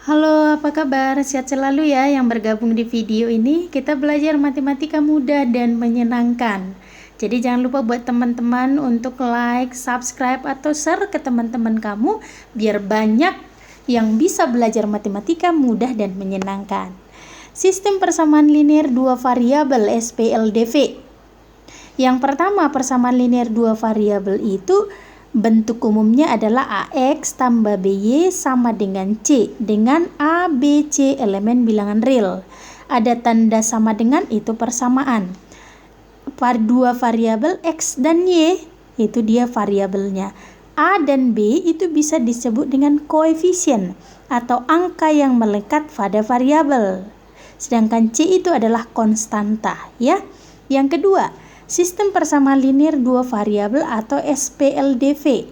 Halo, apa kabar? Sehat selalu ya yang bergabung di video ini. Kita belajar matematika mudah dan menyenangkan. Jadi jangan lupa buat teman-teman untuk like, subscribe, atau share ke teman-teman kamu biar banyak yang bisa belajar matematika mudah dan menyenangkan. Sistem persamaan linear dua variabel SPLDV. Yang pertama, persamaan linear dua variabel itu bentuk umumnya adalah AX tambah BY sama dengan C dengan A, B, C elemen bilangan real. Ada tanda sama dengan, itu persamaan. Dua variabel X dan Y, itu dia variabelnya. A dan B itu bisa disebut dengan koefisien atau angka yang melekat pada variabel. Sedangkan C itu adalah konstanta, ya. Yang kedua, sistem persamaan linear dua variabel atau SPLDV.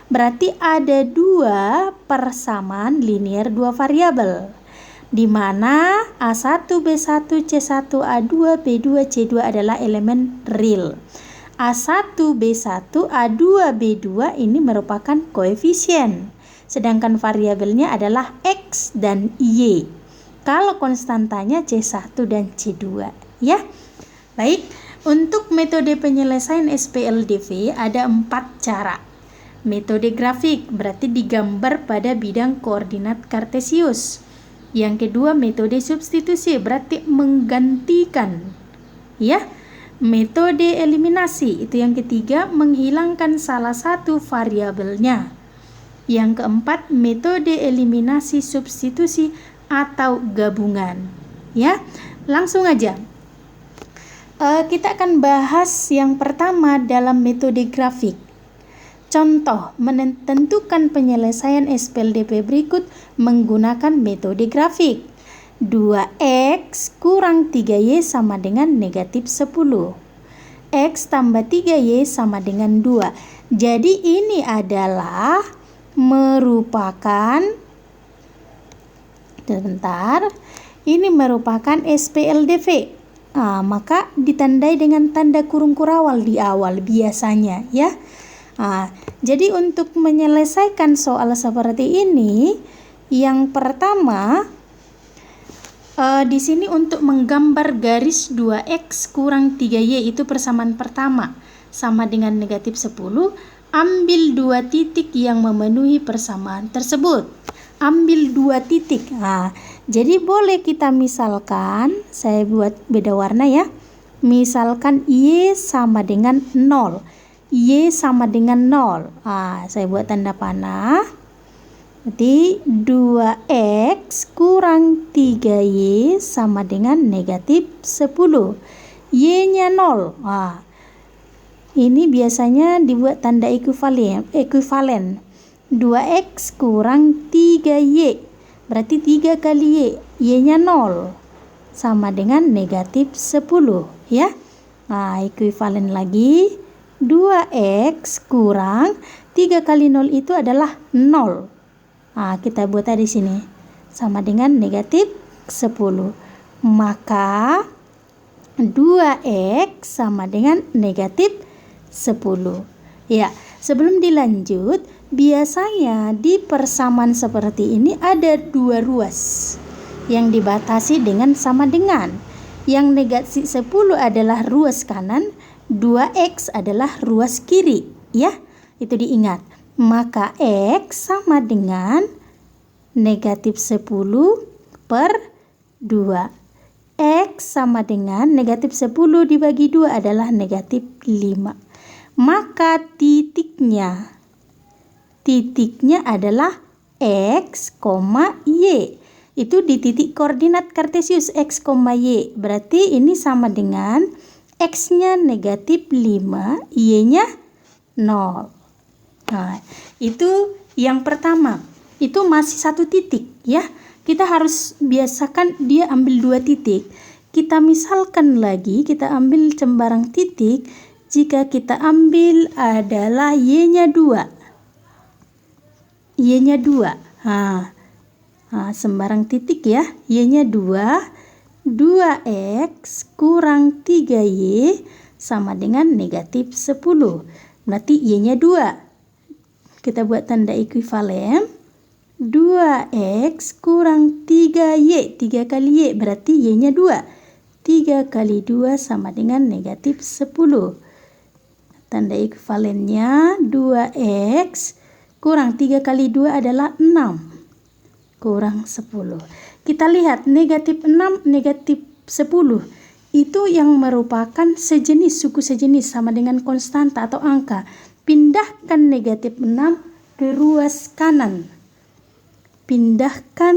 Berarti ada dua persamaan linear dua variabel, di mana A1, B1, C1, A2, B2, C2 adalah elemen real. A1, B1, A2, B2 ini merupakan koefisien, sedangkan variabelnya adalah X dan Y. Kalau konstantanya C1 dan C2, ya. Baik. Untuk metode penyelesaian SPLDV ada 4 cara. Metode grafik berarti digambar pada bidang koordinat kartesius. Yang kedua, metode substitusi berarti menggantikan, ya. Metode eliminasi itu yang ketiga, menghilangkan salah satu variabelnya. Yang keempat, metode eliminasi substitusi atau gabungan, ya. Langsung aja. Kita akan bahas yang pertama dalam metode grafik. Contoh, menentukan penyelesaian SPLDV berikut menggunakan metode grafik. 2x kurang 3y sama dengan negatif 10. X tambah 3y sama dengan 2. Jadi ini adalah merupakan, ini merupakan SPLDV. Maka ditandai dengan tanda kurung kurawal di awal biasanya, ya. Jadi untuk menyelesaikan soal seperti ini, yang pertama di sini untuk menggambar garis 2x kurang 3y itu persamaan pertama sama dengan negatif 10, ambil 2 titik yang memenuhi persamaan tersebut. Ambil 2 titik. Jadi boleh kita misalkan, saya buat beda warna ya. Misalkan Y sama dengan 0. Y sama dengan 0. Saya buat tanda panah. Berarti 2x kurang 3y sama dengan negatif 10. Y-nya 0. Ini biasanya dibuat tanda ekuivalen. 2x kurang 3y berarti 3 kali y-nya 0 sama dengan negatif 10, ya. Ekuivalen lagi, 2x kurang 3 kali 0 itu adalah 0. Kita buat di sini sama dengan negatif 10. Maka 2x sama dengan negatif 10. Ya, sebelum dilanjut, biasanya di persamaan seperti ini ada 2 ruas yang dibatasi dengan sama dengan. Yang negatif 10 adalah ruas kanan, 2x adalah ruas kiri, ya. Itu diingat. Maka x sama dengan negatif 10 per 2. X sama dengan negatif 10 dibagi 2 adalah negatif 5. Maka titiknya adalah X, Y. Itu di titik koordinat kartesius X, Y. Berarti ini sama dengan X-nya negatif 5, Y-nya 0. Itu yang pertama. Itu masih satu titik, ya. Kita harus biasakan dia ambil 2 titik. Kita misalkan lagi, kita ambil sembarang titik. Jika kita ambil adalah Y-nya 2. Y-nya 2. Sembarang titik ya. Y-nya 2. 2x kurang 3y sama dengan negatif 10. Berarti Y-nya 2. Kita buat tanda ekuivalen. 2x kurang 3y. 3 kali y berarti y-nya 2. 3 kali 2 sama dengan negatif 10. Tanda ekuivalennya 2x kurang 3 kali 2 adalah 6. Kurang 10. Kita lihat negatif 6, negatif 10. Itu yang merupakan sejenis, suku sejenis sama dengan konstanta atau angka. Pindahkan negatif 6 ke ruas kanan. Pindahkan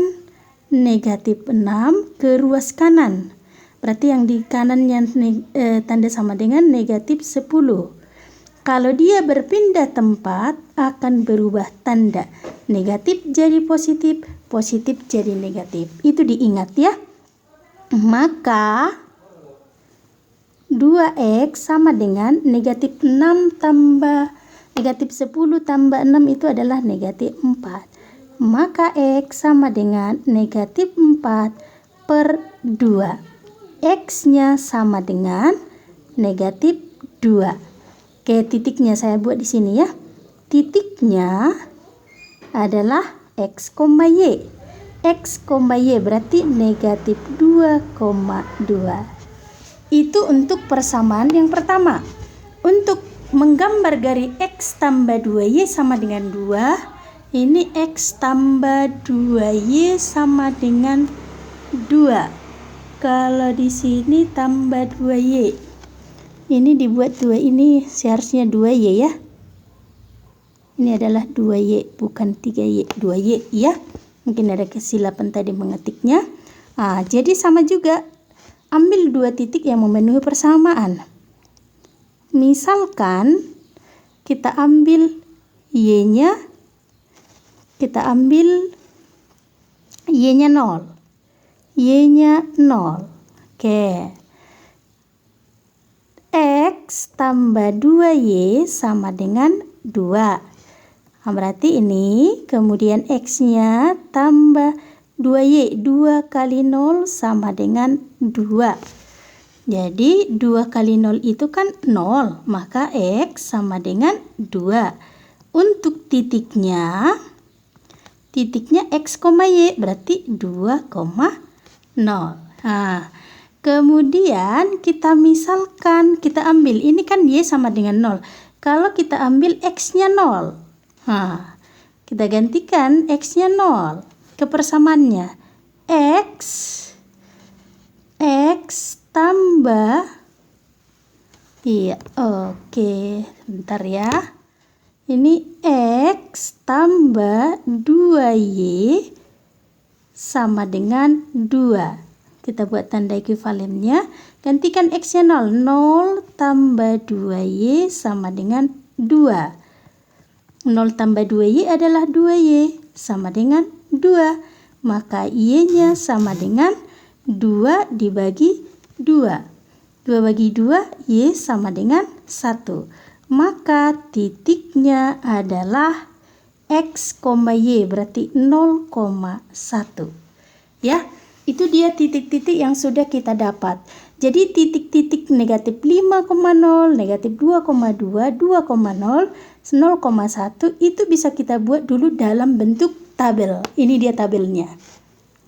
negatif 6 ke ruas kanan. Berarti yang di kanannya tanda sama dengan negatif 10. Kalau dia berpindah tempat akan berubah tanda. Negatif jadi positif, positif jadi negatif. Itu diingat ya. Maka 2x sama dengan negatif 6 tambah negatif 10 tambah 6 itu adalah negatif 4. Maka x sama dengan negatif 4 per 2. X-nya sama dengan negatif 2. Oke, titiknya saya buat di sini ya. Titiknya adalah x, y. X, y berarti negatif 2,2. Itu untuk persamaan yang pertama. Untuk menggambar dari x tambah 2y sama dengan 2, ini x tambah 2y sama dengan 2. Kalau di sini tambah 2y. Ini dibuat 2, ini seharusnya 2y ya. Ini adalah 2y bukan 3y, 2y ya. Mungkin ada kesilapan tadi mengetiknya. Jadi sama juga. Ambil 2 titik yang memenuhi persamaan. Misalkan kita ambil y-nya, kita ambil y-nya 0. Y-nya 0. Oke. X tambah 2y sama dengan 2. Berarti ini kemudian x-nya tambah 2y. 2 kali 0 sama dengan 2. Jadi 2 kali 0 itu kan 0. Maka x sama dengan 2. Untuk titiknya x, y berarti 2,0. Kemudian kita misalkan kita ambil ini kan y sama dengan 0. Kalau kita ambil x-nya 0. Kita gantikan x-nya 0 ke persamaannya. X tambah bentar ya. Ini x tambah 2y sama dengan 2. Kita buat tanda ekuivalennya. Gantikan x-nya 0. 0 tambah 2y sama dengan 2. 0 tambah 2y adalah 2y sama dengan 2. Maka y-nya sama dengan 2 dibagi 2. 2 bagi 2, y sama dengan 1. Maka titiknya adalah x, y berarti 0,1. Ya, itu dia titik-titik yang sudah kita dapat. Jadi titik-titik negatif 5,0, negatif 2,2, 2,0, 0,1 itu bisa kita buat dulu dalam bentuk tabel. Ini dia tabelnya.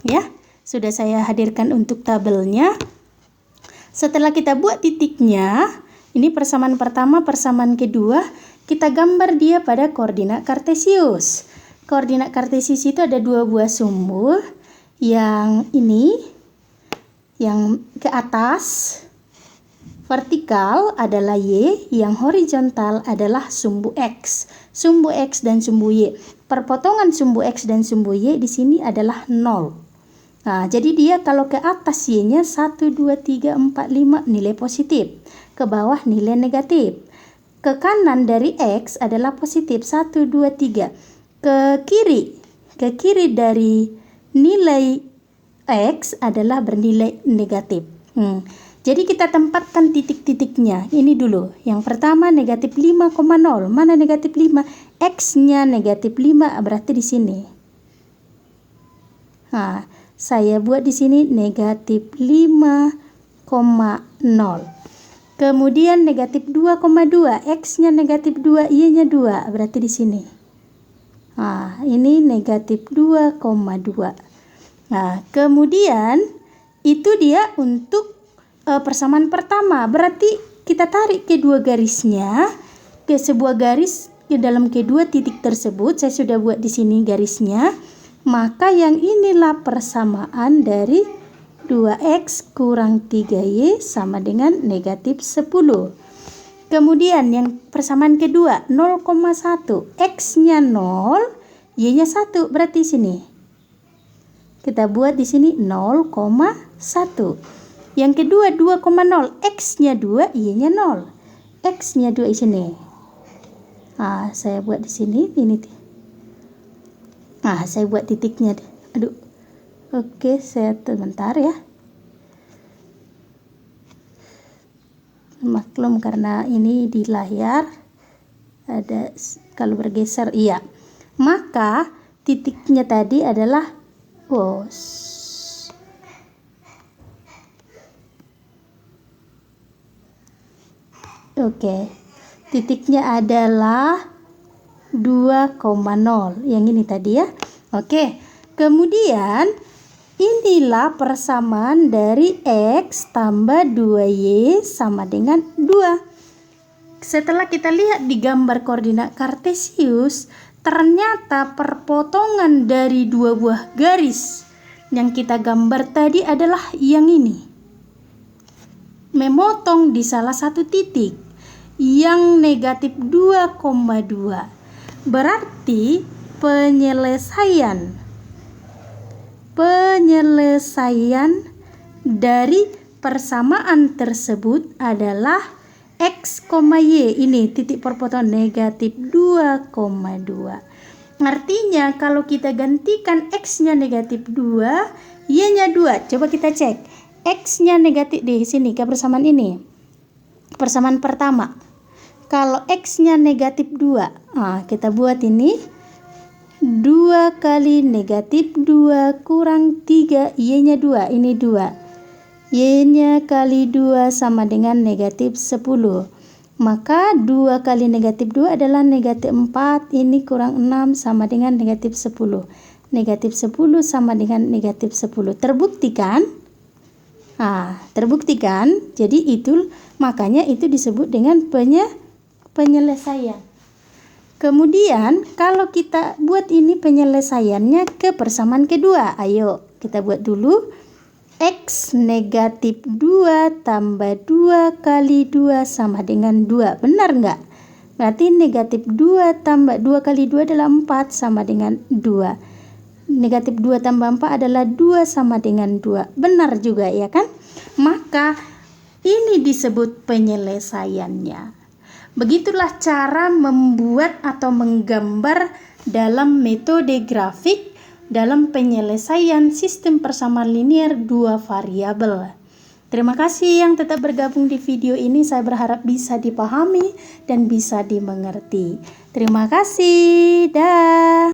Ya, sudah saya hadirkan untuk tabelnya. Setelah kita buat titiknya, ini persamaan pertama, persamaan kedua, kita gambar dia pada koordinat kartesius. Koordinat kartesius itu ada 2 buah sumbu. Yang ini, yang ke atas, vertikal adalah y, yang horizontal adalah sumbu x. Sumbu x dan sumbu y. Perpotongan sumbu x dan sumbu y di sini adalah 0. Jadi dia kalau ke atas y-nya 1, 2, 3, 4, 5 nilai positif. Ke bawah nilai negatif. Ke kanan dari x adalah positif 1, 2, 3. Ke kiri dari nilai x adalah bernilai negatif. Jadi kita tempatkan titik-titiknya. Ini dulu. Yang pertama negatif 5,0. Mana negatif 5? X-nya negatif 5 berarti di sini. Saya buat di sini negatif 5,0. Kemudian negatif 2,2. X-nya negatif 2, Y-nya 2 berarti di sini. Nah, ini negatif 2,2. Nah, kemudian itu dia untuk persamaan pertama. Berarti kita tarik kedua garisnya ke sebuah garis ke dalam kedua titik tersebut. Saya sudah buat di sini garisnya. Maka yang inilah persamaan dari 2x kurang 3y sama dengan negatif 10. Kemudian yang persamaan kedua 0,1, x-nya 0, y-nya 1, berarti sini. Kita buat di sini 0,1. Yang kedua 2,0, x-nya 2, y-nya 0. X-nya 2 di sini. Nah, saya buat di sini ini. Nah, saya buat titiknya. Aduh. Oke, saya sebentar ya. Maklum karena ini di layar ada kalau bergeser iya. Maka titiknya tadi adalah Oke. Titiknya adalah 2,0. Yang ini tadi ya. Oke. Kemudian inilah persamaan dari x tambah 2y sama dengan 2. Setelah kita lihat di gambar koordinat kartesius, ternyata perpotongan dari dua buah garis yang kita gambar tadi adalah yang ini. Memotong di salah satu titik yang negatif 2,2. Berarti penyelesaian dari persamaan tersebut adalah x, y. Ini titik perpotongan negatif 2,2. Artinya kalau kita gantikan x-nya negatif 2, y-nya 2. Coba kita cek. X-nya negatif di sini ke persamaan ini. Persamaan pertama. Kalau x-nya negatif 2, nah, kita buat ini 2 kali negatif 2 kurang 3, y-nya 2, ini 2. Y-nya kali 2 sama dengan negatif 10. Maka 2 kali negatif 2 adalah negatif 4, ini kurang 6 sama dengan negatif 10. Negatif 10 sama dengan negatif 10. Terbuktikan? Nah, terbuktikan. Jadi itu makanya itu disebut dengan penyelesaian. Kemudian kalau kita buat ini penyelesaiannya ke persamaan kedua. Ayo kita buat dulu. X negatif 2 tambah 2 kali 2 sama dengan 2. Benar nggak? Berarti negatif 2 tambah 2 kali 2 adalah 4 sama dengan 2. Negatif 2 tambah 4 adalah 2 sama dengan 2. Benar juga ya kan? Maka ini disebut penyelesaiannya. Begitulah cara membuat atau menggambar dalam metode grafik dalam penyelesaian sistem persamaan linear dua variabel. Terima kasih yang tetap bergabung di video ini. Saya berharap bisa dipahami dan bisa dimengerti. Terima kasih. Dah.